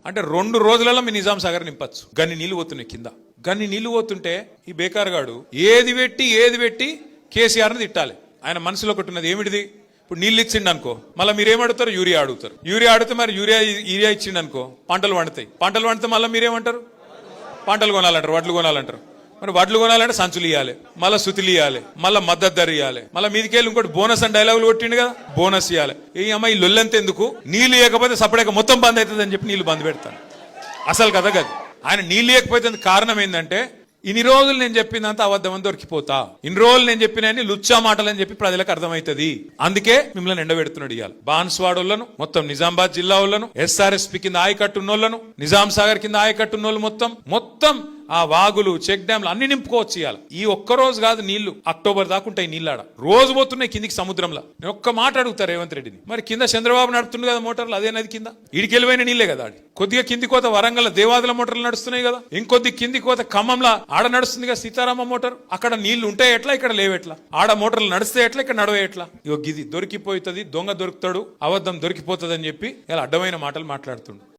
అంటే 2 రోజులలో మీ నిజాం సాగర్ నింపచ్చు. గన్ని నీళ్లు పోతున్నాయి కింద. గన్ని నీళ్లు పోతుంటే ఈ బేకార్గాడు ఏది పెట్టి కేసీఆర్ని తిట్టాలి. ఆయన మనసులో ఒకటి ఉన్నది, ఏమిటిది? ఇప్పుడు నీళ్ళు ఇచ్చిండు అనుకో, మళ్ళీ మీరేమడుగుతారు? యూరియా అడుగుతారు. యూరియా అడిగితే మరి యూరియా ఇచ్చిండు అనుకో, పంటలు పండుతాయి. పంటలు పండితే మళ్ళీ మీరేమంటారు? పంటలు కొనాలంటారు, వడ్లు కొనాలంటారు. మరి వడ్లు కొనాలంటే సంచులు ఇవ్వాలి, మళ్ళీ సుతులు ఇవ్వాలి, మళ్ళీ మద్దతు ధర ఇవ్వాలి, మళ్ళీ మీదికెళ్ళి ఇంకోటి బోనస్ అని డైలాగులు కొట్టిండు కదా, బోనస్ ఇవ్వాలి. ఈ అమ్మాయి లొల్లంత ఎందుకు? నీళ్ళు ఇవ్వకపోతే సపరేట్గా మొత్తం బంద్ అవుతుంది అని చెప్పి నీళ్ళు బంద్ పెడతాను. అసలు కథ కాదు. ఆయన నీళ్ళు ఇవ్వకపోతే కారణం ఏంటంటే, ఇన్ని రోజులు నేను చెప్పిందంతా అబద్ధం అని దొరికిపోతా, ఇన్ని రోజులు నేను చెప్పిన లుచ్చా మాటలు అని చెప్పి ప్రజలకు అర్థమవుతుంది. అందుకే మిమ్మల్ని ఎండబెడుతున్నాడు. ఇవాళ బాన్స్వాడోళ్లను, మొత్తం నిజామాబాద్ జిల్లా వాళ్ళను, ఎస్ఆర్ఎస్పి కింద ఆయకట్టున్నోళ్లను, నిజాం సాగర్ కింద ఆయకట్టున్నోళ్ళు మొత్తం ఆ వాగులు, చెక్ డ్యాంలు అన్ని నింపుకోవచ్చు. ఇవాళ ఈ ఒక్కరోజు కాదు, నీళ్లు అక్టోబర్ దాకా ఉంటాయి. నీళ్ళాడ రోజు పోతున్నాయి కిందికి సముద్రంలో. నేను ఒక్క మాట అడుగుతా రేవంత్ రెడ్డిని, మరి కింద చంద్రబాబు నడుపుతుంది కదా మోటార్లు, అదే నది కింద ఇడికెళ్ళిపోయిన నీళ్లే కదా. ఆడి కొద్దిగా కింది కోత వరంగల్ దేవాదుల మోటార్లు నడుస్తున్నాయి కదా, ఇంకొద్ది కింది కోత ఖమ్మంలో ఆడ నడుస్తుంది కదా సీతారామ మోటార్. అక్కడ నీళ్లు ఉంటాయి ఎట్లా, ఇక్కడ లేవెట్లా? ఆడ మోటార్లు నడిస్తే ఎట్లా, ఇక్కడ నడవే ఎట్లా? ఇగో గిది దొరికిపోతుంది, దొంగ దొరుకుతాడు, అబద్ధం దొరికిపోతుంది అని చెప్పి ఇలా అడ్డమైన మాటలు మాట్లాడుతుండు.